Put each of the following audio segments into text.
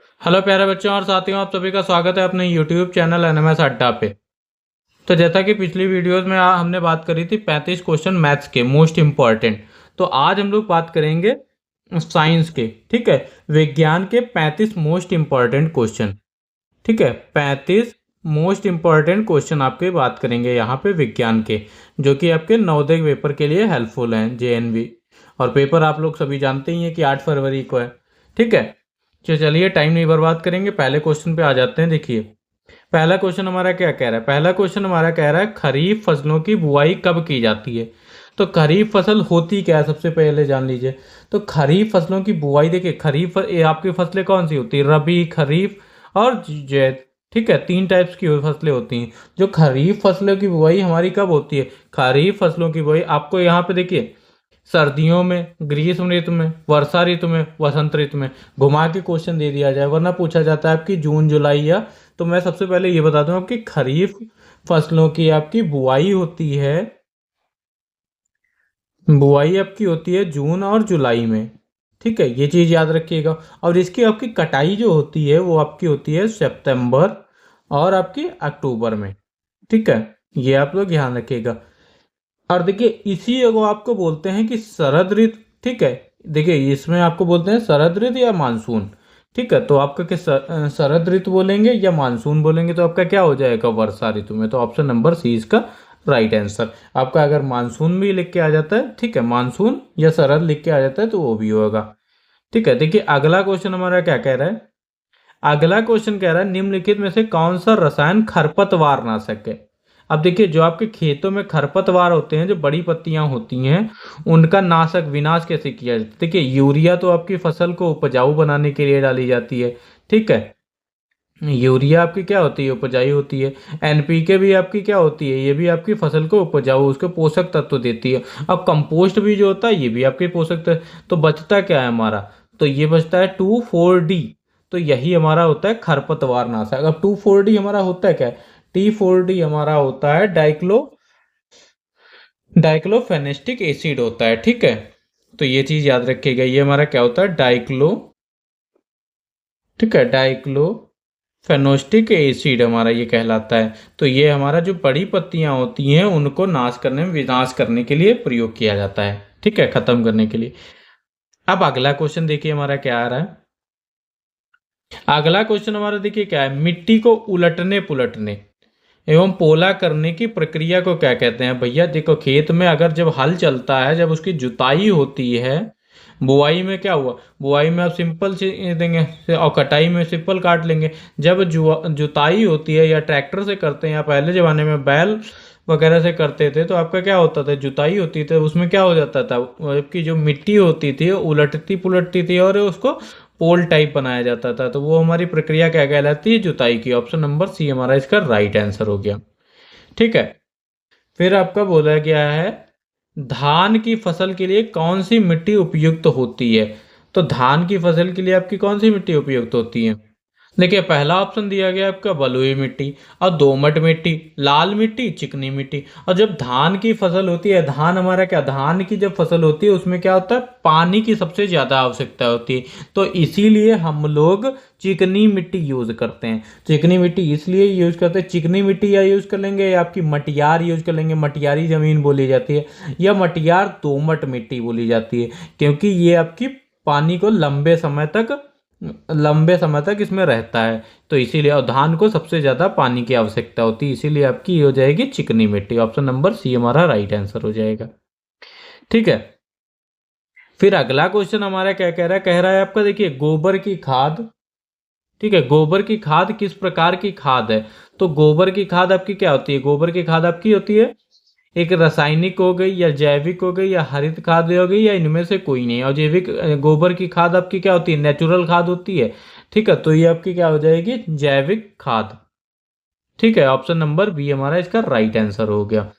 Hello प्यारे बच्चों और साथियों, आप सभी का स्वागत है अपने यूट्यूब चैनल एनएमएस अड्डा पे। तो जैसा कि पिछली वीडियोस में हमने बात करी थी 35 क्वेश्चन मैथ्स के मोस्ट इम्पॉर्टेंट। तो आज हम लोग बात करेंगे साइंस के। ठीक है, विज्ञान के 35 मोस्ट इम्पॉर्टेंट क्वेश्चन। ठीक है, 35 मोस्ट इम्पॉर्टेंट क्वेश्चन आपके बात करेंगे यहाँ पे विज्ञान के, जो कि आपके नवोदय पेपर के लिए हेल्पफुल हैं, जेएनवी। और पेपर आप लोग सभी जानते ही हैं कि 8 फरवरी को है। ठीक है, तो चलिए टाइम नहीं बर्बाद करेंगे, पहले क्वेश्चन पे आ जाते हैं। देखिए पहला क्वेश्चन हमारा क्या कह रहा है। पहला क्वेश्चन हमारा कह रहा है खरीफ फसलों की बुआई कब की जाती है। तो खरीफ फसल होती क्या है, सबसे पहले जान लीजिए। तो खरीफ फसलों की बुआई, देखिए खरीफ ये आपकी फसलें कौन सी होती है, रबी, खरीफ और जैद। ठीक है, तीन टाइप्स की फसलें होती हैं। जो खरीफ फसलों की बुआई हमारी कब होती है, खरीफ फसलों की बुआई आपको यहाँ पे देखिए सर्दियों में, ग्रीष्म ऋतु में, वर्षा ऋतु में, वसंत ऋतु में। घुमा के क्वेश्चन दे दिया जाए, वरना पूछा जाता है आपकी जून जुलाई या। तो मैं सबसे पहले ये बता दूं आपकी खरीफ फसलों की आपकी बुआई आपकी होती है जून और जुलाई में। ठीक है, ये चीज याद रखिएगा। और इसकी आपकी कटाई जो होती है वो आपकी होती है सितंबर और आपकी अक्टूबर में। ठीक है, ये आप लोग ध्यान रखिएगा। और देखिए इसी को आपको बोलते हैं कि शरद ऋतु। ठीक है, देखिए इसमें आपको बोलते हैं शरद ऋतु या मानसून। ठीक है, तो आपका क्या शरद ऋतु बोलेंगे या मानसून बोलेंगे, तो आपका क्या हो जाएगा वर्षा ऋतु में। तो ऑप्शन नंबर सी इसका राइट आंसर। आपका अगर मानसून भी लिख के आ जाता है, ठीक है, मानसून या शरद लिख के आ जाता है तो वो भी होगा। ठीक है, देखिए अगला क्वेश्चन हमारा क्या कह रहा है। अगला क्वेश्चन कह रहा है निम्नलिखित में से कौन सा रसायन खरपतवार नाशक है। अब देखिए जो आपके खेतों में खरपतवार होते हैं, जो बड़ी पत्तियां होती हैं, उनका नाशक विनाश कैसे किया जाता है। देखिए यूरिया तो आपकी फसल को उपजाऊ बनाने के लिए डाली जाती है। ठीक है, यूरिया आपकी क्या होती है, उपजाऊ होती है। एनपीके भी आपकी क्या होती है, ये भी आपकी फसल को उपजाऊ, उसको पोषक तत्व देती है। अब कंपोस्ट भी जो होता है ये भी आपके पोषक तत्व। तो बचता क्या है हमारा, तो ये बचता है 2,4-D। तो यही हमारा होता है खरपतवार नाशक। अब 2,4-D हमारा होता है क्या, T4D हमारा होता है डाइक्लोफेनेस्टिक एसिड होता है। ठीक है, तो ये चीज याद रखिएगा, ये हमारा क्या होता है ठीक है, डाइक्लोफेनोस्टिक एसिड हमारा ये कहलाता है। तो ये हमारा जो बड़ी पत्तियां होती हैं उनको नाश करने में, विनाश करने के लिए प्रयोग किया जाता है। ठीक है, खत्म करने के लिए। अब अगला क्वेश्चन देखिए हमारा क्या आ रहा है। अगला क्वेश्चन हमारा देखिए क्या है, मिट्टी को उलटने पुलटने एवं पोला करने की प्रक्रिया को क्या कहते हैं। भैया देखो खेत में अगर जब हल चलता है, जब उसकी जुताई होती है, बुआई में क्या हुआ, बुआई में आप सिंपल से देंगे और कटाई में सिंपल काट लेंगे। जब जुताई होती है या ट्रैक्टर से करते हैं, या पहले जमाने में बैल वगैरह से करते थे, तो आपका क्या होता था, जुताई होती थी, उसमें क्या हो जाता था, जबकि जो मिट्टी होती थी वो उलटती पुलटती थी और उसको पोल टाइप बनाया जाता था। तो वो हमारी प्रक्रिया क्या कहलाती है, जुताई की। ऑप्शन नंबर सी हमारा इसका राइट आंसर हो गया। ठीक है, फिर आपका बोला गया है धान की फसल के लिए कौन सी मिट्टी उपयुक्त होती है। तो धान की फसल के लिए आपकी कौन सी मिट्टी उपयुक्त होती है। देखिए पहला ऑप्शन दिया गया आपका बलुई मिट्टी और दोमट मिट्टी, लाल मिट्टी, चिकनी मिट्टी। और जब धान की फसल होती है, धान हमारा क्या, धान की जब फसल होती है उसमें क्या होता है, पानी की सबसे ज्यादा आवश्यकता होती है। तो इसीलिए हम लोग चिकनी मिट्टी यूज करते हैं। चिकनी मिट्टी इसलिए यूज करते हैं, चिकनी मिट्टी या यूज कर लेंगे या आपकी मटियार यूज कर लेंगे, मटियारी जमीन बोली जाती है, या मटियार दोमट मिट्टी बोली जाती है, क्योंकि ये आपकी पानी को लंबे समय तक इसमें रहता है। तो इसीलिए, और धान को सबसे ज्यादा पानी की आवश्यकता होती है, इसीलिए आपकी ये हो जाएगी चिकनी मिट्टी। ऑप्शन नंबर सी हमारा राइट आंसर हो जाएगा। ठीक है, फिर अगला क्वेश्चन हमारा क्या कह रहा है, कह रहा है आपका देखिए गोबर की खाद। ठीक है, गोबर की खाद किस प्रकार की खाद है। तो गोबर की खाद आपकी क्या होती है, गोबर की खाद आपकी होती है एक रासायनिक हो गई, या जैविक हो गई, या हरित खाद हो गई, या इनमें से कोई नहीं। और जैविक गोबर की खाद आपकी क्या होती है, नेचुरल खाद होती है। ठीक है, तो ये आपकी क्या हो जाएगी, जैविक खाद। ठीक है, ऑप्शन नंबर बी हमारा इसका राइट आंसर हो गया।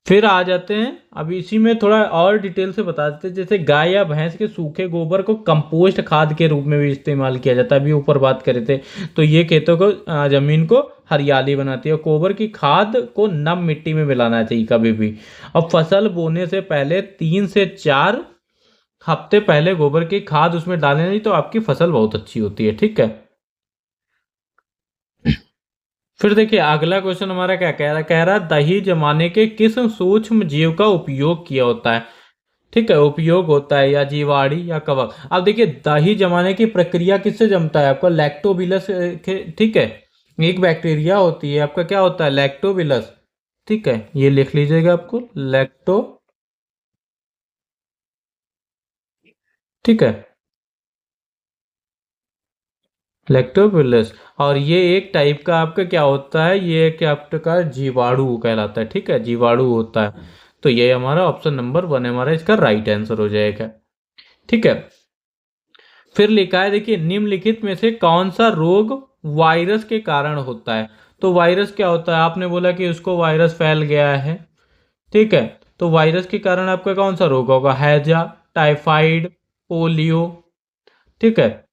फिर आ जाते हैं, अब इसी में थोड़ा और डिटेल से बता देते हैं। जैसे गाय या भैंस के सूखे गोबर को कंपोस्ट खाद के रूप में भी इस्तेमाल किया जाता है, अभी ऊपर बात करे थे। तो ये खेतों को जमीन को हरियाली बनाती है। और गोबर की खाद को नम मिट्टी में मिलाना चाहिए कभी भी। और फसल बोने से पहले 3 से 4 हफ्ते पहले गोबर की खाद उसमें डालें, नहीं तो आपकी फसल बहुत अच्छी होती है। ठीक है। फिर देखिए अगला क्वेश्चन हमारा क्या कह रहा है दही जमाने के किस सूक्ष्म जीव का उपयोग किया होता है। ठीक है, उपयोग होता है या जीवाणु या कवक। अब देखिए दही जमाने की प्रक्रिया किससे जमता है आपका, लैक्टोबिलस के। ठीक है, एक बैक्टीरिया होती है आपका, क्या होता है, लैक्टोबिलस। ठीक है, ये लिख लीजिएगा आपको, लैक्टो। ठीक है, लैक्टोबिलस। और ये एक टाइप का आपका क्या होता है, ये क्या आपका जीवाणु कहलाता है। ठीक है, जीवाणु होता है। तो ये हमारा ऑप्शन नंबर 1 हमारा इसका राइट आंसर हो जाएगा। ठीक है। फिर लिखा है देखिए निम्नलिखित में से कौन सा रोग वायरस के कारण होता है। तो वायरस क्या होता है, आपने बोला कि उसको वायरस फैल गया है। ठीक है, तो वायरस के कारण आपका कौन सा रोग होगा, हैजा, टाइफाइड, पोलियो। ठीक है,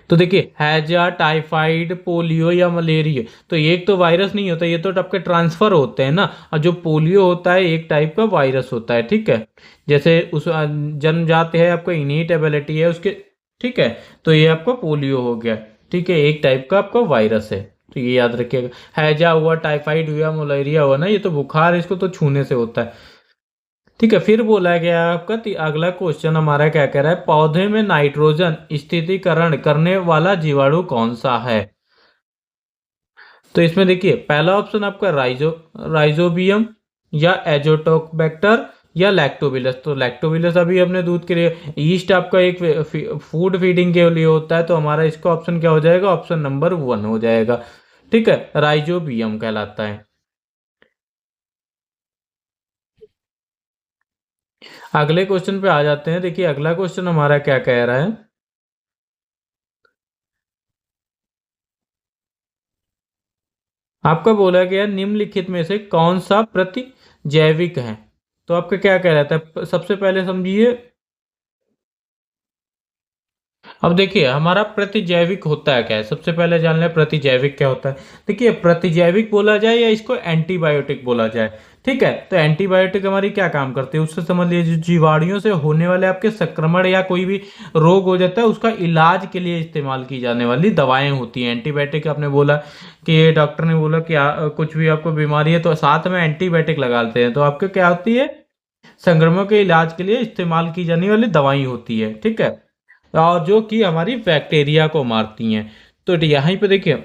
तो देखिए हैजा, टाइफाइड, पोलियो या मलेरिया, तो एक तो वायरस नहीं होता, ये तो आपके ट्रांसफर होते हैं ना। और जो पोलियो होता है एक टाइप का वायरस होता है। ठीक है, जैसे उस जन्मजात है आपका इनीट एबिलिटी है उसके। ठीक है, तो ये आपका पोलियो हो गया। ठीक है, एक टाइप का आपका वायरस है। तो ये याद रखिएगा, हैजा हुआ, टाइफाइड हुआ, मलेरिया हुआ ना, ये तो बुखार, इसको तो छूने से होता है। ठीक है, फिर बोला गया आपका अगला क्वेश्चन हमारा क्या कह रहा है, पौधे में नाइट्रोजन स्थिरीकरण करने वाला जीवाणु कौन सा है। तो इसमें देखिए पहला ऑप्शन आपका राइजोबियम या एजोटोबैक्टर या लैक्टोबिलस। तो लैक्टोबिलस अभी हमने दूध के लिए, ईस्ट आपका एक फूड फीडिंग के लिए होता है, तो हमारा इसका ऑप्शन क्या हो जाएगा, ऑप्शन नंबर 1 हो जाएगा। ठीक है, राइजोबियम कहलाता है। अगले क्वेश्चन पे आ जाते हैं। देखिए अगला क्वेश्चन हमारा क्या कह रहा है, आपका बोला गया निम्नलिखित में से कौन सा प्रतिजैविक है। तो आपका क्या कह रहा था, सबसे पहले समझिए। अब देखिए हमारा प्रतिजैविक होता है क्या है, सबसे पहले जान लें प्रतिजैविक क्या होता है। देखिए प्रतिजैविक बोला जाए या इसको एंटीबायोटिक बोला जाए। ठीक है, तो एंटीबायोटिक हमारी क्या काम करती है, उससे समझ लीजिए जीवाणुओं से होने वाले आपके संक्रमण या कोई भी रोग हो जाता है उसका इलाज के लिए इस्तेमाल की जाने वाली दवाएं होती हैं। एंटीबायोटिक आपने बोला कि डॉक्टर ने बोला कि कुछ भी आपको बीमारी है तो साथ में एंटीबायोटिक लगाते हैं, तो आपको क्या होती है, संक्रमण के इलाज के लिए इस्तेमाल की जाने वाली दवाई होती है। ठीक है, और जो कि हमारी बैक्टीरिया को मारती हैं। तो यहीं पे देखिए,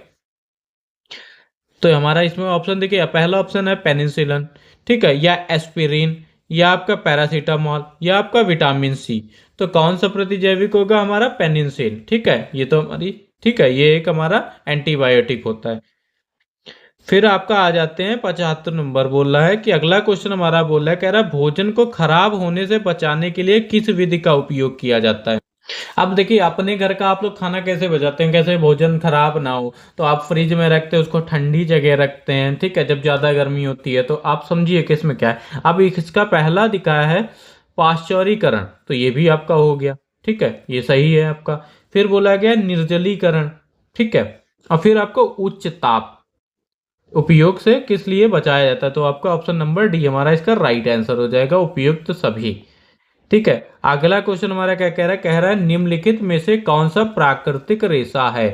तो हमारा इसमें ऑप्शन देखिए, पहला ऑप्शन है पेनिसिलिन। ठीक है, या एस्पिरिन, या आपका पैरासीटामोल, या आपका विटामिन सी। तो कौन सा प्रतिजैविक होगा, हमारा पेनिसिलिन। ठीक है, ये तो हमारी, ठीक है, ये एक हमारा एंटीबायोटिक होता है। फिर आपका आ जाते हैं 75 नंबर, बोल रहा है कि अगला क्वेश्चन हमारा बोल रहा है, कह रहा है भोजन को खराब होने से बचाने के लिए किस विधि का उपयोग किया जाता है। अब देखिए अपने घर का आप लोग खाना कैसे बचाते हैं, कैसे भोजन खराब ना हो, तो आप फ्रिज में रखते हैं, उसको ठंडी जगह रखते हैं। ठीक है, जब ज्यादा गर्मी होती है तो आप समझिए कि इसमें क्या है। अब इसका पहला दिखाया है पाश्चौरीकरण, तो ये भी आपका हो गया। ठीक है, ये सही है आपका। फिर बोला गया निर्जलीकरण। ठीक है, और फिर आपको उच्च ताप उपयोग से किस लिए बचाया जाता है, तो आपका ऑप्शन नंबर डी हमारा इसका राइट आंसर हो जाएगा, उपयुक्त सभी। ठीक है, अगला क्वेश्चन हमारा क्या कह रहा है निम्नलिखित में से कौन सा प्राकृतिक रेशा है।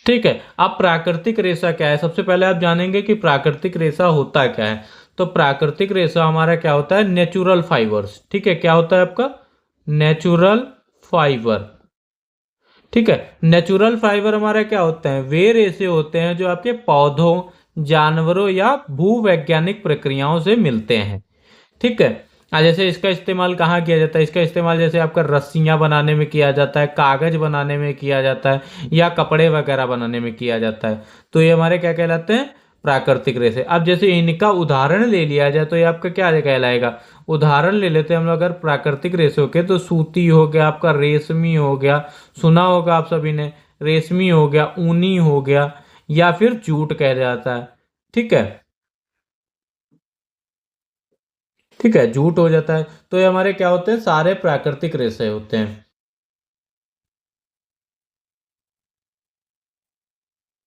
ठीक है, अब प्राकृतिक रेशा क्या है, सबसे पहले आप जानेंगे कि प्राकृतिक रेशा होता क्या है। तो प्राकृतिक रेशा हमारा क्या होता है, नेचुरल फाइबर्स। ठीक है, क्या होता है आपका, नेचुरल फाइबर। ठीक है, नेचुरल फाइबर हमारा क्या होते हैं, वे रेशे होते हैं जो आपके पौधों, जानवरों या भूवैज्ञानिक प्रक्रियाओं से मिलते हैं। ठीक है, जैसे इसका इस्तेमाल कहाँ किया जाता है, इसका इस्तेमाल जैसे आपका रस्सियां बनाने में किया जाता है, कागज बनाने में किया जाता है, या कपड़े वगैरह बनाने में किया जाता है। तो ये हमारे क्या कहलाते हैं, प्राकृतिक रेशे। अब जैसे इनका उदाहरण ले लिया जाए तो ये आपका क्या कहलाएगा, उदाहरण ले लेते हैं हम लोग अगर प्राकृतिक रेशों के, तो सूती हो गया, आपका रेशमी हो गया, सुना होगा आप सभी ने, रेशमी हो गया, ऊनी हो गया, या फिर जूट कह जाता है। ठीक है, ठीक है, जूट हो जाता है। तो ये हमारे क्या होते हैं, सारे प्राकृतिक रेशे होते हैं।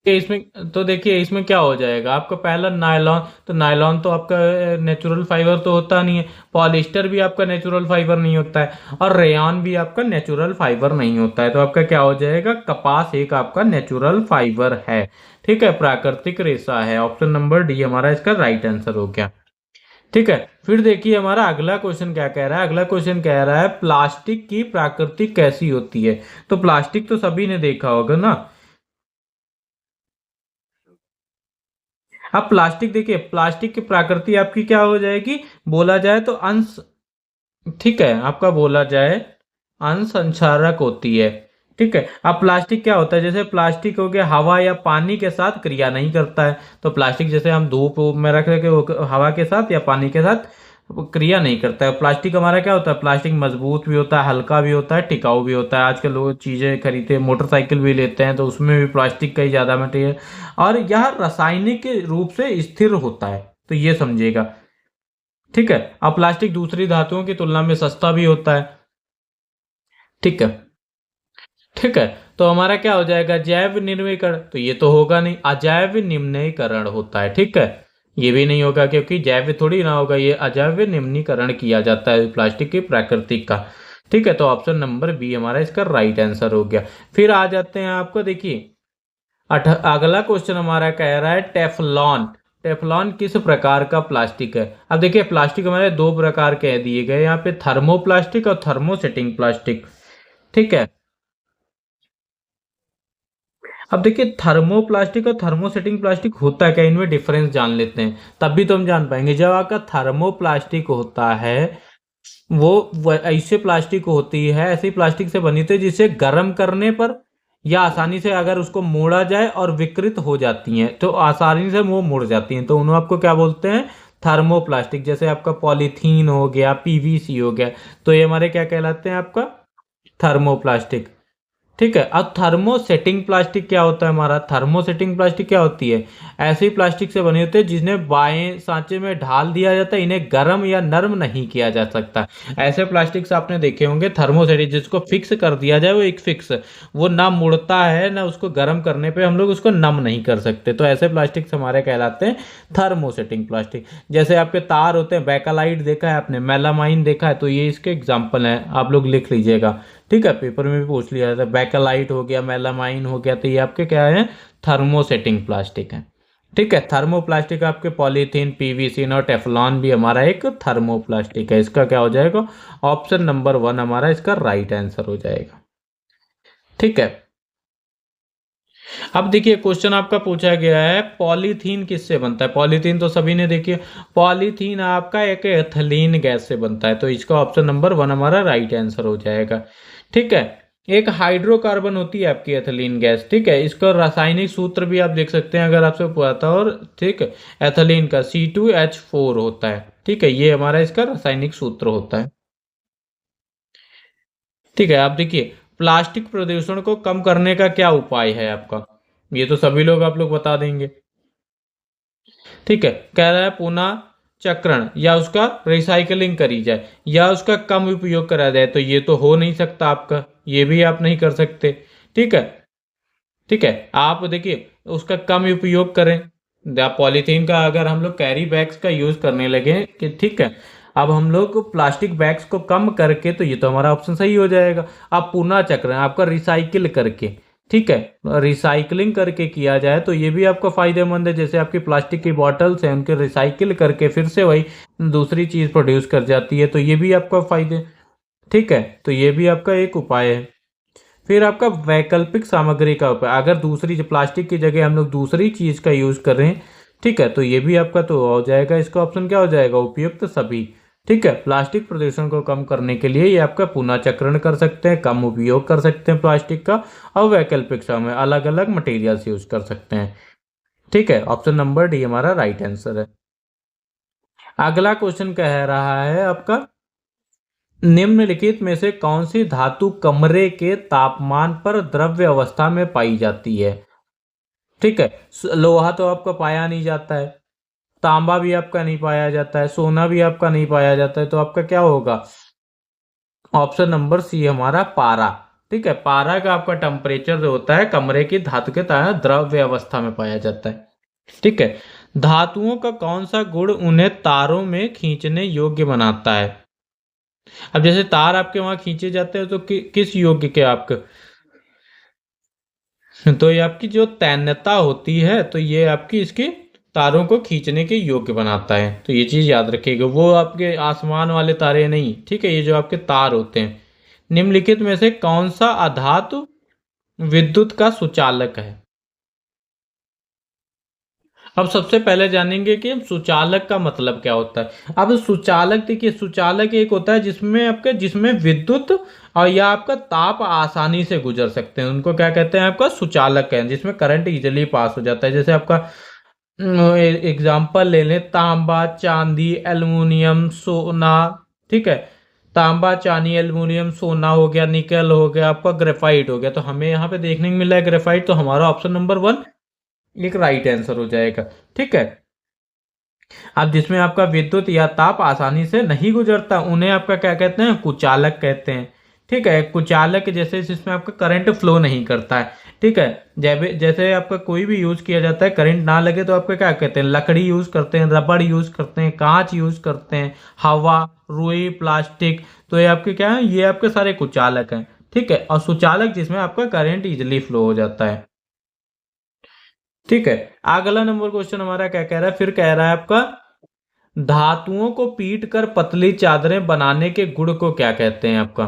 कि इसमें तो देखिए इसमें क्या हो जाएगा आपका, पहला नायलॉन, तो नायलॉन तो आपका नेचुरल फाइबर तो होता नहीं है। पॉलिस्टर भी आपका नेचुरल फाइबर नहीं होता है, और रेयॉन भी आपका नेचुरल फाइबर नहीं होता है। तो आपका क्या हो जाएगा, कपास एक आपका नेचुरल फाइबर है। ठीक है, प्राकृतिक रेशा है। ऑप्शन नंबर डी हमारा इसका राइट आंसर हो गया। ठीक है, फिर देखिए हमारा अगला क्वेश्चन क्या कह रहा है। अगला क्वेश्चन कह रहा है प्लास्टिक की प्राकृतिक कैसी होती है। तो प्लास्टिक तो सभी ने देखा होगा ना। अब प्लास्टिक देखिए, प्लास्टिक की प्रकृति आपकी क्या हो जाएगी, बोला जाए तो अंश, ठीक है, आपका बोला जाए अंशंचारक होती है। ठीक है, अब प्लास्टिक क्या होता है, जैसे प्लास्टिक हो गया हवा या पानी के साथ क्रिया नहीं करता है। तो प्लास्टिक जैसे हम धूप में रख के वो हवा के साथ या पानी के साथ वो क्रिया नहीं करता है। प्लास्टिक हमारा क्या होता है, प्लास्टिक मजबूत भी होता है, हल्का भी होता है, टिकाऊ भी होता है। आजकल लोग चीजें खरीदते हैं, मोटरसाइकिल भी लेते हैं, तो उसमें भी प्लास्टिक का ही ज्यादा मटेरियल, और यह रासायनिक रूप से स्थिर होता है। तो ये समझिएगा। ठीक है, अब प्लास्टिक दूसरी धातुओं की तुलना में सस्ता भी होता है। ठीक है। ठीक है, तो हमारा क्या हो जाएगा, जैव निम्नीकरण, तो ये तो होगा नहीं, अजैव निम्नीकरण होता है। ठीक है, ये भी नहीं होगा क्योंकि जैव थोड़ी ना होगा, ये अजैव निम्नीकरण किया जाता है प्लास्टिक की प्राकृतिक का। ठीक है, तो ऑप्शन नंबर बी हमारा इसका राइट आंसर हो गया। फिर आ जाते हैं आपको देखिए, अगला क्वेश्चन हमारा कह रहा है टेफलॉन। टेफलॉन किस प्रकार का प्लास्टिक है। अब देखिए प्लास्टिक हमारे दो प्रकार के दिए गए यहाँ पे, थर्मोप्लास्टिक और थर्मोसेटिंग प्लास्टिक। ठीक है, अब देखिए थर्मोप्लास्टिक और थर्मोसेटिंग प्लास्टिक होता है क्या, इनमें डिफरेंस जान लेते हैं, तब भी तो हम जान पाएंगे। जब आपका थर्मोप्लास्टिक होता है वो ऐसे प्लास्टिक होती है, ऐसी प्लास्टिक से बनी होती है जिसे गर्म करने पर या आसानी से अगर उसको मोड़ा जाए और विकृत हो जाती हैं, तो आसानी से वो मुड़ जाती हैं, तो उन्हें आपको क्या बोलते हैं, थर्मोप्लास्टिक। जैसे आपका पॉलीथीन हो गया, पीवीसी हो गया, तो ये हमारे क्या कहलाते हैं, आपका थर्मोप्लास्टिक। ठीक है, अब थर्मोसेटिंग प्लास्टिक क्या होता है हमारा, थर्मोसेटिंग प्लास्टिक क्या होती है, ऐसी प्लास्टिक से बने होते हैं जिन्हें बाएं सांचे में ढाल दिया जाता है, इन्हें गर्म या नर्म नहीं किया जा सकता। ऐसे प्लास्टिक्स आपने देखे होंगे थर्मोसेटिक, जिसको फिक्स कर दिया जाए वो एक फिक्स, वो ना मुड़ता है ना उसको गर्म करने पे हम लोग उसको नम नहीं कर सकते, तो ऐसे प्लास्टिक्स हमारे कहलाते हैं थर्मोसेटिंग प्लास्टिक। जैसे आपके तार होते हैं, बैकालाइट देखा है आपने, मेलामाइन देखा है, तो ये इसके एग्जाम्पल हैं, आप लोग लिख लीजिएगा। ठीक है, पेपर में भी पूछ लिया जाता है, बैकेलाइट हो गया, मेलामाइन हो गया, तो ये आपके क्या है, थर्मोसेटिंग प्लास्टिक है। ठीक है, थर्मोप्लास्टिक आपके पॉलीथीन, पीवीसी और टेफलॉन भी हमारा एक थर्मोप्लास्टिक है। इसका क्या हो जाएगा, ऑप्शन नंबर वन हमारा इसका राइट आंसर हो जाएगा। ठीक है, अब देखिए क्वेश्चन आपका पूछा गया है पॉलीथीन किससे बनता है। पॉलीथीन तो सभी ने देखी है, पॉलीथीन आपका एक एथिलीन गैस से बनता है, तो इसका ऑप्शन नंबर वन हमारा राइट आंसर हो जाएगा। ठीक है, एक हाइड्रोकार्बन होती है आपकी एथिलीन गैस। ठीक है, इसका रासायनिक सूत्र भी आप देख सकते हैं अगर आपसे पता हो। ठीक है, एथिलीन का C2H4 होता है। ठीक है, ये हमारा इसका रासायनिक सूत्र होता है। ठीक है, आप देखिए प्लास्टिक प्रदूषण को कम करने का क्या उपाय है आपका, ये तो सभी लोग आप लोग बता देंगे। ठीक है, कह रहा है पुनः चक्रण या उसका रिसाइकलिंग करी जाए या उसका कम उपयोग करा जाए, तो ये तो हो नहीं सकता आपका, ये भी आप नहीं कर सकते। ठीक है, ठीक है, आप देखिए उसका कम उपयोग करें। पॉलीथीन का अगर हम लोग कैरी बैग्स का यूज करने लगे कि ठीक है, अब हम लोग प्लास्टिक बैग्स को कम करके, तो ये तो हमारा ऑप्शन सही हो जाएगा। आप पुनः चक्र आपका रिसाइकिल करके, ठीक है, रिसाइकलिंग करके किया जाए तो ये भी आपको फायदेमंद है। जैसे आपकी प्लास्टिक की बॉटल्स हैं उनके रिसाइकिल करके फिर से वही दूसरी चीज प्रोड्यूस कर जाती है, तो ये भी आपका फायदे। ठीक है, तो ये भी आपका एक उपाय है। फिर आपका वैकल्पिक सामग्री का उपाय, अगर दूसरी प्लास्टिक की जगह हम लोग दूसरी चीज का यूज कर रहे हैं, ठीक है, तो ये भी आपका तो हो जाएगा। इसका ऑप्शन क्या हो जाएगा, उपयुक्त सभी। ठीक है, प्लास्टिक प्रदूषण को कम करने के लिए ये आपका पुनः चक्रण कर सकते हैं, कम उपयोग कर सकते हैं प्लास्टिक का, और वैकल्पिक समय अलग अलग मटेरियल्स यूज कर सकते हैं। ठीक है, ऑप्शन नंबर डी हमारा राइट आंसर है। अगला क्वेश्चन कह रहा है आपका निम्नलिखित में से कौन सी धातु कमरे के तापमान पर द्रव्य अवस्था में पाई जाती है। ठीक है, लोहा तो आपका पाया नहीं जाता है, तांबा भी आपका नहीं पाया जाता है, सोना भी आपका नहीं पाया जाता है, तो आपका क्या होगा? ऑप्शन नंबर सी हमारा पारा। ठीक है, पारा का आपका टेम्परेचर जो होता है कमरे की धातु के तहत द्रव्य अवस्था में पाया जाता है। ठीक है, धातुओं का कौन सा गुण उन्हें तारों में खींचने योग्य बनाता है? अब जैसे तार आपके वहां खींचे जाते हैं तो किस योग्य के आपके, तो ये आपकी जो तन्यता होती है तो ये आपकी इसकी तारों को खींचने के योग्य बनाता है। तो ये चीज याद रखिएगा, वो आपके आसमान वाले तारे नहीं, ठीक है, ये जो आपके तार होते हैं। निम्नलिखित में से कौन सा अधातु विद्युत का सुचालक है? अब सबसे पहले जानेंगे कि सुचालक का मतलब क्या होता है। अब सुचालक देखिए, सुचालक एक होता है जिसमें विद्युत और या आपका ताप आसानी से गुजर सकते हैं, उनको क्या कहते हैं? आपका सुचालक है, जिसमें करंट इजीली पास हो जाता है। जैसे आपका एग्जाम्पल ले लें, तांबा, चांदी, एल्युमिनियम, सोना। ठीक है, तांबा, चांदी, एल्युमिनियम, सोना हो गया, निकल हो गया, आपका ग्रेफाइट हो गया। तो हमें यहाँ पे देखने को मिल रहा है ग्रेफाइट, तो हमारा ऑप्शन नंबर वन एक राइट आंसर हो जाएगा। ठीक है, अब जिसमें आपका विद्युत या ताप आसानी से नहीं गुजरता उन्हें आपका क्या कहते हैं? कुचालक कहते हैं। ठीक है, कुचालक जैसे जिसमें आपका करंट फ्लो नहीं करता है। ठीक है, जैसे आपका कोई भी यूज किया जाता है, करंट ना लगे तो आपका क्या कहते हैं? लकड़ी यूज करते हैं, रबड़ यूज करते हैं, कांच यूज करते हैं, हवा, रुई, प्लास्टिक। तो ये आपके क्या है? ये आपके सारे कुचालक हैं। ठीक है, और सुचालक जिसमें आपका करंट इजिली फ्लो हो जाता है। ठीक है, अगला नंबर क्वेश्चन हमारा क्या कह रहा है? फिर कह रहा है आपका, धातुओं को पीट कर पतली चादरें बनाने के गुण को क्या कहते हैं आपका?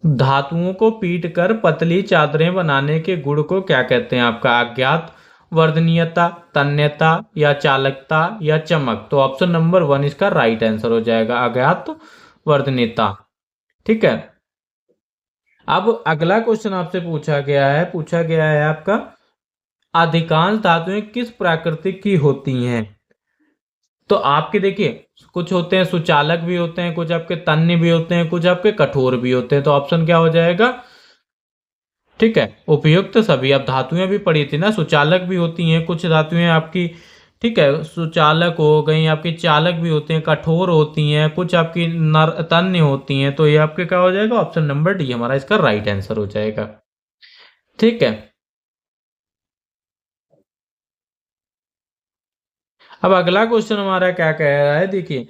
धातुओं को पीट कर पतली चादरें बनाने के गुण को क्या कहते हैं आपका? अज्ञात, वर्धनीयता, तन्यता या चालकता या चमक। तो ऑप्शन नंबर वन इसका राइट आंसर हो जाएगा, अज्ञात वर्धनीयता। ठीक है, अब अगला क्वेश्चन आपसे पूछा गया है आपका, अधिकांश धातुएं किस प्राकृतिक की होती हैं? तो आपके देखिए, कुछ होते हैं सुचालक भी होते हैं, कुछ आपके तन्य भी होते हैं, कुछ आपके कठोर भी होते हैं। तो ऑप्शन क्या हो जाएगा? ठीक है, उपयुक्त सभी। अब धातुएं भी पड़ी थी ना, सुचालक भी होती हैं कुछ धातुएं आपकी। ठीक है, सुचालक हो गई आपकी, चालक भी होते हैं, कठोर होती हैं, कुछ आपकी नर तन्य होती हैं। तो ये आपके क्या हो जाएगा? ऑप्शन नंबर डी हमारा इसका राइट आंसर हो जाएगा। ठीक है, अब अगला क्वेश्चन हमारा क्या कह रहा है, देखिए,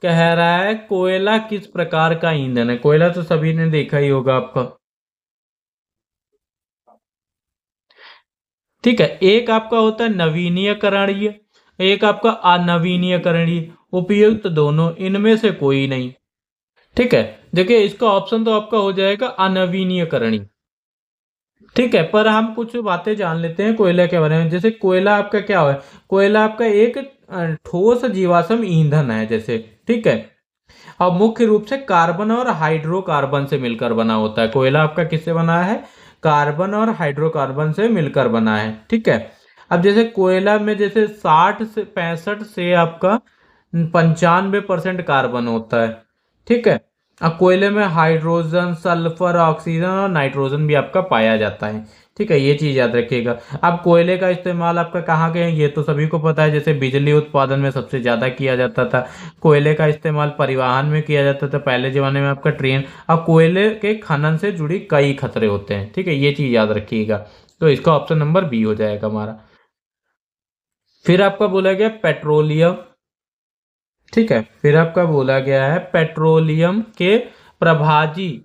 कह रहा है कोयला किस प्रकार का ईंधन है? कोयला तो सभी ने देखा ही होगा आपका। ठीक है, एक आपका होता है नवीनीकरणीय, एक आपका अनवीनीकरणीय, उपयुक्त दोनों, इनमें से कोई नहीं। ठीक है, देखिए इसका ऑप्शन तो आपका हो जाएगा अनवीनीकरणीय। ठीक है, पर हम कुछ बातें जान लेते हैं कोयला के बारे में। जैसे कोयला आपका क्या है? कोयला आपका एक ठोस जीवाश्म ईंधन है जैसे। ठीक है, और मुख्य रूप से कार्बन और हाइड्रोकार्बन से मिलकर बना होता है। कोयला आपका किससे बना है? कार्बन और हाइड्रोकार्बन से मिलकर बना है। ठीक है, अब जैसे कोयला में जैसे 60 से 65 से आपका 95% कार्बन होता है। ठीक है, अब कोयले में हाइड्रोजन, सल्फर, ऑक्सीजन और नाइट्रोजन भी आपका पाया जाता है। ठीक है, ये चीज याद रखिएगा। अब कोयले का इस्तेमाल आपका कहाँ के ये तो सभी को पता है, जैसे बिजली उत्पादन में सबसे ज्यादा किया जाता था। कोयले का इस्तेमाल परिवहन में किया जाता था पहले जमाने में, आपका ट्रेन। अब कोयले के खनन से जुड़ी कई खतरे होते हैं। ठीक है, ये चीज याद रखिएगा। तो इसका ऑप्शन नंबर बी हो जाएगा हमारा। फिर आपका बोला गया पेट्रोलियम। ठीक है, फिर आपका बोला गया है पेट्रोलियम के प्रभाजी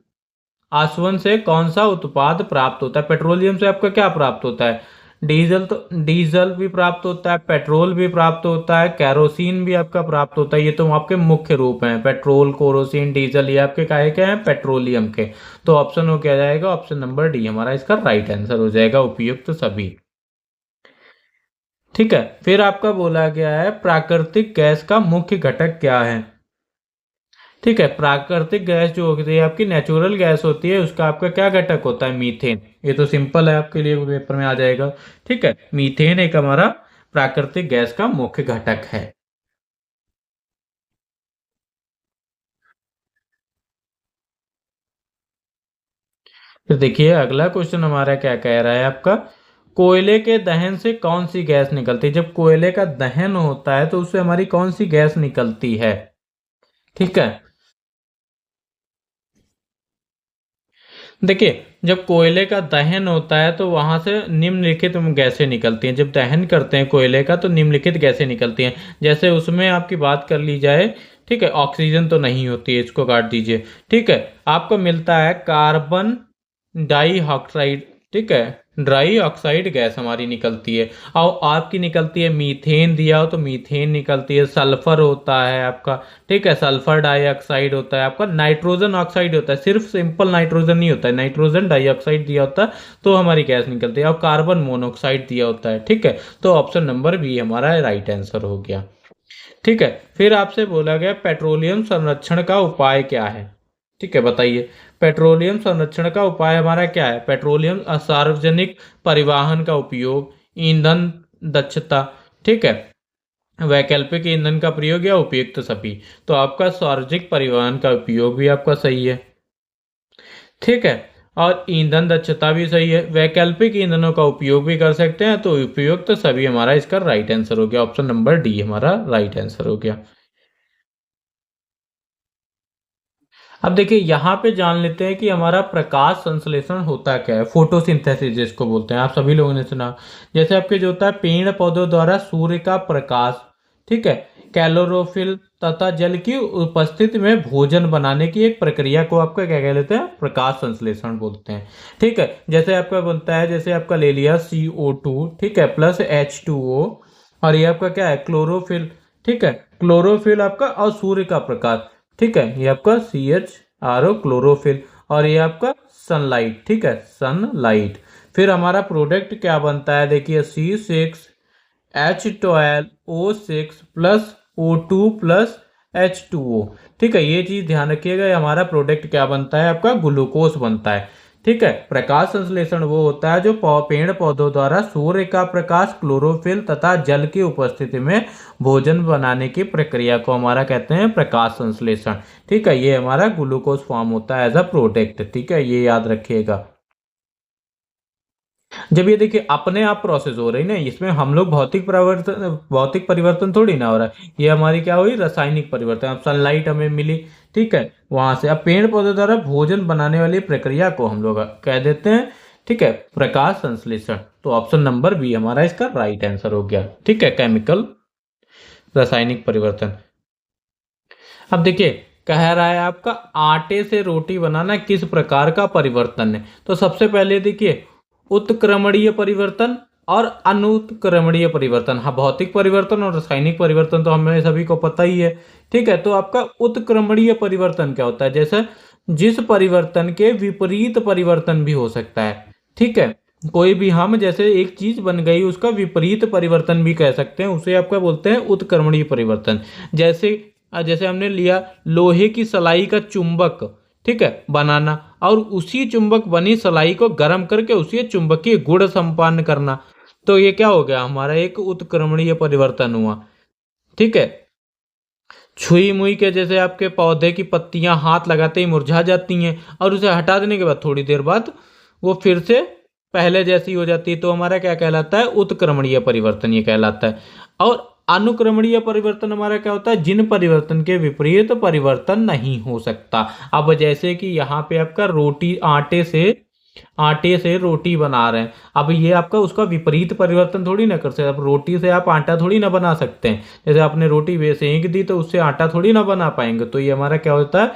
आसवन से कौन सा उत्पाद प्राप्त होता है? पेट्रोलियम से आपका क्या प्राप्त होता है? डीजल, तो डीजल भी प्राप्त होता है, पेट्रोल भी प्राप्त होता है, कैरोसिन भी आपका प्राप्त होता है। ये तो आपके मुख्य रूप हैं, पेट्रोल, केरोसिन, डीजल, ये आपके काहे के हैं? पेट्रोलियम के। तो ऑप्शन हो क्या जाएगा? ऑप्शन नंबर डी हमारा इसका राइट आंसर हो जाएगा, उपयुक्त सभी। ठीक है, फिर आपका बोला गया है प्राकृतिक गैस का मुख्य घटक क्या है? ठीक है, प्राकृतिक गैस जो होती है आपकी नेचुरल गैस होती है, उसका आपका क्या घटक होता है? मीथेन। ये तो सिंपल है, आपके लिए पेपर में आ जाएगा। ठीक है, मीथेन एक हमारा प्राकृतिक गैस का मुख्य घटक है। फिर देखिए अगला क्वेश्चन हमारा क्या कह रहा है आपका, कोयले के दहन से कौन सी गैस निकलती है? जब कोयले का दहन होता है तो उससे हमारी कौन सी गैस निकलती है? ठीक है, देखिए जब कोयले का दहन होता है तो वहां से निम्नलिखित गैसें निकलती हैं। जब दहन करते हैं कोयले का तो निम्नलिखित गैसें निकलती हैं। जैसे उसमें आपकी बात कर ली जाए, ठीक है, ऑक्सीजन तो नहीं होती है, इसको काट दीजिए। ठीक है, आपको मिलता है कार्बन डाई ऑक्साइड। ठीक है, ड्राई ऑक्साइड गैस हमारी निकलती है। और आपकी निकलती है मीथेन, दिया हो तो मीथेन निकलती है, सल्फर होता है आपका। ठीक है, सल्फर डाइऑक्साइड होता है आपका, नाइट्रोजन ऑक्साइड होता है, सिर्फ सिंपल नाइट्रोजन नहीं होता है, नाइट्रोजन डाइऑक्साइड दिया होता है तो हमारी गैस निकलती है, और कार्बन मोनोऑक्साइड दिया होता है। ठीक है, तो ऑप्शन नंबर बी हमारा राइट आंसर हो गया। ठीक है, फिर आपसे बोला गया पेट्रोलियम संरक्षण का उपाय क्या है? ठीक है, बताइए। पेट्रोलियम संरक्षण का उपाय हमारा क्या है? पेट्रोलियम सार्वजनिक परिवहन का उपयोग, ईंधन दक्षता, ठीक है, वैकल्पिक ईंधन का प्रयोग या उपयुक्त सभी। तो आपका सार्वजनिक परिवहन का उपयोग भी आपका सही है। ठीक है, और ईंधन दक्षता भी सही है, वैकल्पिक ईंधनों का उपयोग भी कर सकते हैं, तो उपयुक्त सभी हमारा इसका राइट आंसर हो गया। ऑप्शन नंबर डी हमारा राइट आंसर हो गया। अब देखिए यहाँ पे जान लेते हैं कि हमारा प्रकाश संश्लेषण होता क्या है। फोटोसिंथेसिस जिसको बोलते हैं, आप सभी लोगों ने सुना। जैसे आपके जो होता है पेड़ पौधों द्वारा सूर्य का प्रकाश, ठीक है, कैलोरोफिल तथा जल की उपस्थिति में भोजन बनाने की एक प्रक्रिया को आपका क्या कह लेते हैं? प्रकाश संश्लेषण बोलते हैं। ठीक है, जैसे आपका बनता है, जैसे आपका ले लिया CO2, ठीक है, प्लस H2O, और ये आपका क्या है? क्लोरोफिल। ठीक है, क्लोरोफिल आपका, और सूर्य का प्रकाश। ठीक है, ये आपका CHRO क्लोरोफिल, और ये आपका सनलाइट। ठीक है, सनलाइट। फिर हमारा प्रोडक्ट क्या बनता है? देखिए C6H12O6 plus O2 plus H2O। ठीक है, ये चीज ध्यान रखिएगा, ये हमारा प्रोडक्ट क्या बनता है? आपका ग्लूकोज बनता है। ठीक है, प्रकाश संश्लेषण वो होता है जो पेड़ पौधों द्वारा सूर्य का प्रकाश, क्लोरोफिल तथा जल की उपस्थिति में भोजन बनाने की प्रक्रिया को हमारा कहते हैं प्रकाश संश्लेषण। ठीक है, ये हमारा ग्लूकोज फॉर्म होता है एज अ प्रोडक्ट। ठीक है, ये याद रखिएगा। जब ये देखिए अपने आप प्रोसेस हो रही ना, इसमें हम लोग भौतिक परिवर्तन थोड़ी ना हो रहा है, ये हमारी क्या हुई? रासायनिक परिवर्तन। अब सनलाइट हमें मिली, ठीक है, वहां से अब पेड़ पौधे द्वारा भोजन बनाने वाली प्रक्रिया को हम लोग कह देते हैं, ठीक है, प्रकाश संश्लेषण। तो ऑप्शन नंबर बी हमारा इसका राइट आंसर हो गया। ठीक है, केमिकल, रासायनिक परिवर्तन। अब देखिए कह रहा है आपका आटे से रोटी बनाना किस प्रकार का परिवर्तन है? तो सबसे पहले देखिए उत्क्रमणीय परिवर्तन और अनुत्क्रमणीय परिवर्तन। हाँ, भौतिक परिवर्तन और रासायनिक परिवर्तन तो हमें सभी को पता ही है। ठीक है, तो आपका उत्क्रमणीय परिवर्तन क्या होता है? जैसे जिस परिवर्तन के विपरीत परिवर्तन भी हो सकता है। ठीक है, कोई भी, हम जैसे एक चीज बन गई उसका विपरीत परिवर्तन भी कह सकते हैं, उसे आपका बोलते हैं उत्क्रमणीय परिवर्तन। जैसे जैसे हमने लिया लोहे की सलाई का चुंबक, ठीक है, बनाना, और उसी चुंबक बनी सलाई को गर्म करके उसी चुंबकीय गुण संपन्न करना, तो ये क्या हो गया? हमारा एक उत्क्रमणीय परिवर्तन हुआ। ठीक है, छुई मुई के जैसे आपके पौधे की पत्तियां हाथ लगाते ही मुरझा जाती हैं, और उसे हटा देने के बाद थोड़ी देर बाद वो फिर से पहले जैसी हो जाती है, तो हमारा क्या कहलाता है? उत्क्रमणीय परिवर्तन ये कहलाता है। और अनुक्रमणीय परिवर्तन हमारा क्या होता है? जिन परिवर्तन के विपरीत परिवर्तन नहीं हो सकता। अब जैसे कि यहाँ पे आपका रोटी, आटे से रोटी बना रहे हैं, अब ये आपका उसका विपरीत परिवर्तन थोड़ी ना कर सकते। अब रोटी से आप आटा थोड़ी ना बना सकते हैं। जैसे आपने रोटी वे सेंक दी तो उससे आटा थोड़ी ना बना पाएंगे, तो ये हमारा क्या होता है?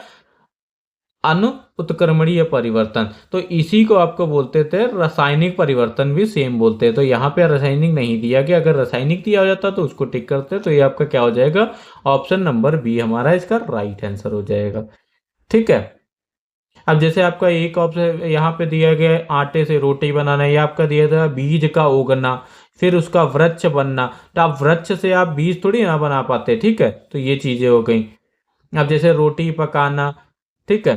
अनु उत्क्रमणीय परिवर्तन। तो इसी को आपको बोलते थे रासायनिक परिवर्तन भी सेम बोलते हैं। तो यहाँ पे रासायनिक नहीं दिया गया, अगर रासायनिक दिया हो जाता तो उसको टिक करते, तो ये आपका क्या हो जाएगा? ऑप्शन नंबर बी हमारा इसका राइट आंसर हो जाएगा। ठीक है, अब जैसे आपका एक ऑप्शन यहाँ पे दिया गया है आटे से रोटी बनाना, या आपका दिया था बीज का उगना, फिर उसका वृक्ष बनना। तो आप वृक्ष से आप बीज थोड़ी ना बना पाते। ठीक है, तो ये चीजें हो गई। अब जैसे रोटी पकाना, ठीक है,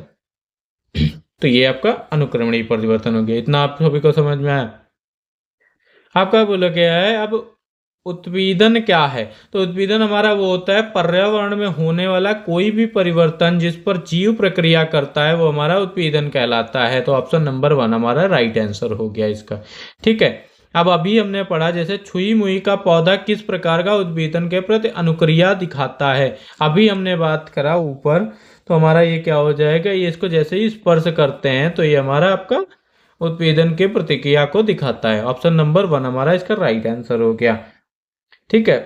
तो ये आपका अनुक्रमणीय परिवर्तन हो गया। इतना आप सभी को समझ में आया? आपका बोला गया है अब उत्पीड़न क्या है? तो उत्पीड़न हमारा वो होता है पर्यावरण में होने वाला कोई भी परिवर्तन जिस पर जीव प्रक्रिया करता है, वो हमारा उत्पीड़न कहलाता है। तो ऑप्शन नंबर 1 हमारा राइट आंसर हो गया इसका। ठीक है, अब अभी हमने पढ़ा जैसे छुई मुई का पौधा किस प्रकार का उद्भिदन के प्रति अनुक्रिया दिखाता है, अभी हमने बात करा ऊपर। तो हमारा ये क्या हो जाएगा, ये इसको जैसे ही स्पर्श करते हैं तो ये हमारा आपका उत्पीड़न की प्रतिक्रिया को दिखाता है। ऑप्शन नंबर 1 हमारा इसका राइट आंसर हो गया। ठीक है,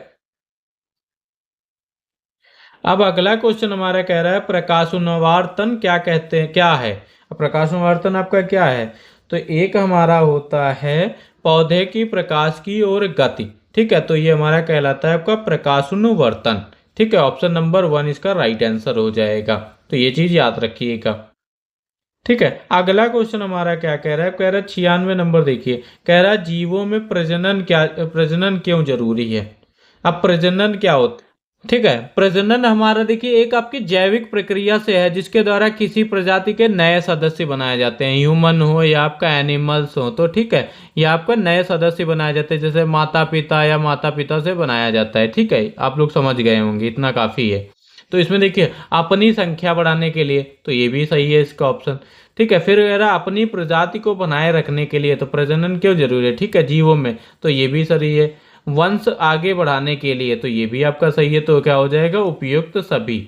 अब अगला क्वेश्चन हमारा कह रहा है प्रकाशोन्वर्तन क्या कहते हैं, क्या है। अब प्रकाशोन्वर्तन आपका क्या है, तो एक हमारा होता है पौधे की प्रकाश की ओर गति। ठीक है, तो ये हमारा कहलाता है आपका प्रकाशोन्वर्तन। ठीक है, ऑप्शन नंबर 1 इसका राइट आंसर हो जाएगा, तो ये चीज याद रखिएगा। ठीक है, अगला क्वेश्चन हमारा क्या कह रहा है, कह रहा है 96 नंबर देखिए, कह रहा है जीवों में प्रजनन क्यों जरूरी है। अब प्रजनन क्या होता है। ठीक है, प्रजनन हमारा देखिए एक आपकी जैविक प्रक्रिया से है जिसके द्वारा किसी प्रजाति के नए सदस्य बनाए जाते हैं, ह्यूमन हो या आपका एनिमल्स हो, तो ठीक है ये आपका नए सदस्य बनाए जाते हैं, जैसे माता पिता या माता पिता से बनाया जाता है। ठीक है, आप लोग समझ गए होंगे, इतना काफी है। तो इसमें देखिए अपनी संख्या बढ़ाने के लिए, तो ये भी सही है इसका ऑप्शन। ठीक है, फिर अगर अपनी प्रजाति को बनाए रखने के लिए तो प्रजनन क्यों जरूरी है, ठीक है जीवों में, तो ये भी सही है। वंश आगे बढ़ाने के लिए, तो ये भी आपका सही है, तो क्या हो जाएगा उपयुक्त सभी।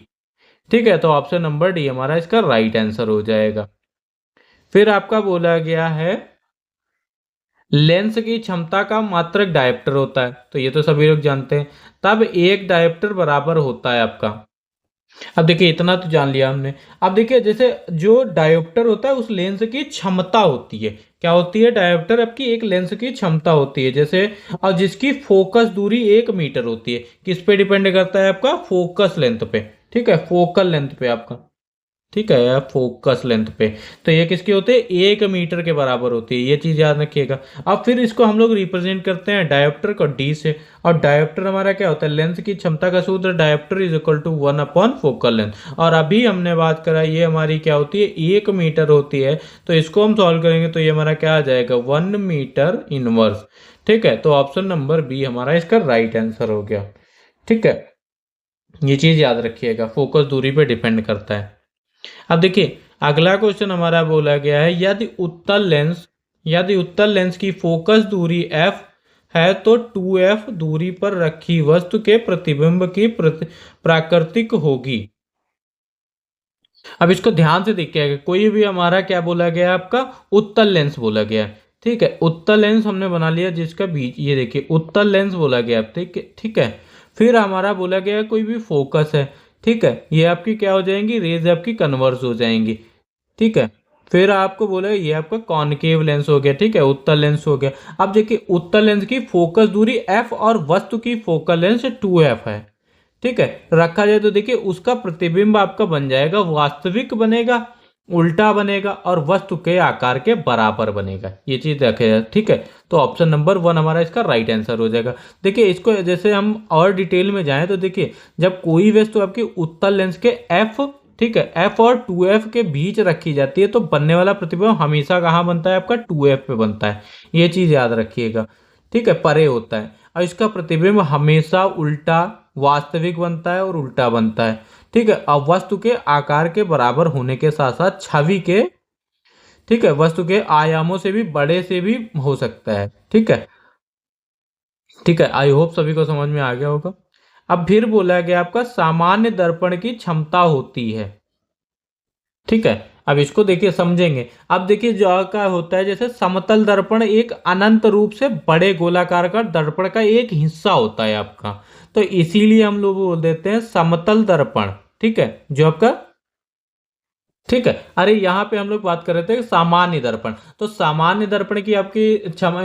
ठीक है, तो ऑप्शन नंबर डी हमारा इसका राइट आंसर हो जाएगा। फिर आपका बोला गया है लेंस की क्षमता का मात्रक डायोप्टर होता है, तो ये तो सभी लोग जानते हैं। तब एक डायोप्टर बराबर होता है आपका। अब देखिए इतना तो जान लिया हमने। अब देखिए जैसे जो डायोप्टर होता है उस लेंस की क्षमता होती है, क्या होती है, डायोप्टर आपकी एक लेंस की क्षमता होती है जैसे, और जिसकी फोकस दूरी 1 मीटर होती है। किस पे डिपेंड करता है आपका, फोकस लेंथ पे। ठीक है, फोकल लेंथ पे आपका। ठीक है यार, फोकस लेंथ पे, तो ये किसकी होती है, 1 मीटर के बराबर होती है, ये चीज याद रखिएगा। अब फिर इसको हम लोग रिप्रेजेंट करते हैं डायोप्टर को डी से, और डायोप्टर हमारा क्या होता है, लेंस की क्षमता का सूत्र डायोप्टर इज इक्वल टू 1/फोकल लेंथ। और अभी हमने बात करा ये हमारी क्या होती है, 1 मीटर होती है, तो इसको हम सॉल्व करेंगे तो ये हमारा क्या आ जाएगा, 1 मीटर इनवर्स। ठीक है, तो ऑप्शन नंबर बी हमारा इसका राइट आंसर हो गया। ठीक है, ये चीज याद रखिएगा, फोकस दूरी पे डिपेंड करता है। अब देखिए अगला क्वेश्चन हमारा बोला गया है यदि उत्तल लेंस की फोकस दूरी f है तो 2f दूरी पर रखी वस्तु के प्रतिबिंब की प्राकृतिक होगी। अब इसको ध्यान से देखिएगा, कोई भी हमारा क्या बोला गया है, आपका उत्तल लेंस बोला गया है। ठीक है, उत्तल लेंस हमने बना लिया जिसका बीच, ये देखिए उत्तल लेंस बोला गया। ठीक है, ठीक है, फिर हमारा बोला गया है कोई भी फोकस है। ठीक है, ये आपकी क्या हो जाएंगी, रेज आपकी कन्वर्स हो जाएंगी। ठीक है, फिर आपको बोला ये आपका कॉनकेव लेंस हो गया। ठीक है, उत्तल लेंस हो गया। अब देखिए उत्तल लेंस की फोकस दूरी f और वस्तु की फोकल लेंस 2f है। ठीक है, रखा जाए तो देखिए उसका प्रतिबिंब आपका बन जाएगा, वास्तविक बनेगा, उल्टा बनेगा, और वस्तु के आकार के बराबर बनेगा, ये चीज रखेगा। ठीक है, तो ऑप्शन नंबर 1 हमारा इसका राइट आंसर हो जाएगा। देखिए इसको जैसे हम और डिटेल में जाएं तो देखिए जब कोई वस्तु आपकी उत्तल लेंस के एफ, ठीक है एफ और 2f के बीच रखी जाती है तो बनने वाला प्रतिबिंब हमेशा कहाँ बनता है, आपका 2f पे बनता है, ये चीज याद रखिएगा। ठीक है, परे होता है, और इसका प्रतिबिंब हमेशा उल्टा, वास्तविक बनता है और उल्टा बनता है। ठीक है, अब वस्तु के आकार के बराबर होने के साथ साथ छवि के, ठीक है वस्तु के आयामों से भी बड़े से भी हो सकता है। ठीक है, ठीक है, आई होप सभी को समझ में आ गया होगा। अब फिर बोला गया आपका सामान्य दर्पण की क्षमता होती है। ठीक है, अब इसको देखिए समझेंगे। अब देखिए जो क्या होता है, जैसे समतल दर्पण एक अनंत रूप से बड़े गोलाकार का दर्पण का एक हिस्सा होता है आपका, तो इसीलिए हम लोग बोल देते हैं समतल दर्पण। ठीक है, जो आपका, ठीक है, अरे यहाँ पे हम लोग बात कर रहे थे सामान्य दर्पण, तो सामान्य दर्पण की आपकी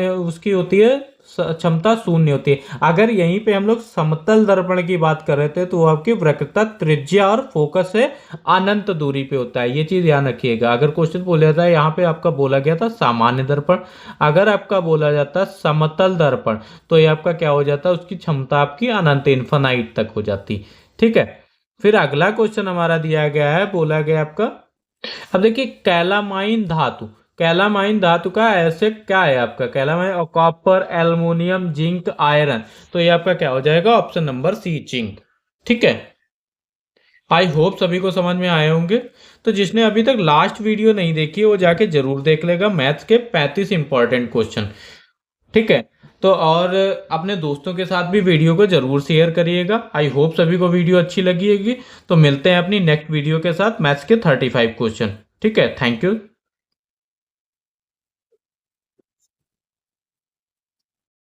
उसकी होती है क्षमता 0 होती है। अगर यहीं पे हम लोग समतल दर्पण की बात कर रहे थे तो वो आपकी वक्रता, त्रिज्या और फोकस से अनंत दूरी पे होता है, ये चीज ध्यान रखिएगा। अगर क्वेश्चन बोला जाता है यहाँ पे आपका बोला गया था सामान्य दर्पण, अगर आपका बोला जाता है समतल दर्पण तो ये आपका क्या हो जाता है, उसकी क्षमता आपकी अनंत, इन्फिनाइट तक हो जाती। ठीक है, फिर अगला क्वेश्चन हमारा दिया गया है, बोला गया आपका, अब देखिए कैलामाइन धातु, कैलामाइन धातु का ऐसे क्या है आपका, कैलामाइन और कॉपर, एल्युमिनियम, जिंक, आयरन, तो ये आपका क्या हो जाएगा, ऑप्शन नंबर सी जिंक। ठीक है, आई होप सभी को समझ में आए होंगे। तो जिसने अभी तक लास्ट वीडियो नहीं देखी वो जाके जरूर देख लेगा, मैथ्स के 35 इंपॉर्टेंट क्वेश्चन। ठीक है। तो और अपने दोस्तों के साथ भी वीडियो को जरूर शेयर करिएगा। आई होप सभी को वीडियो अच्छी लगी होगी। तो मिलते हैं अपनी नेक्स्ट वीडियो के साथ मैथ्स के 35 क्वेश्चन। ठीक है, थैंक यू।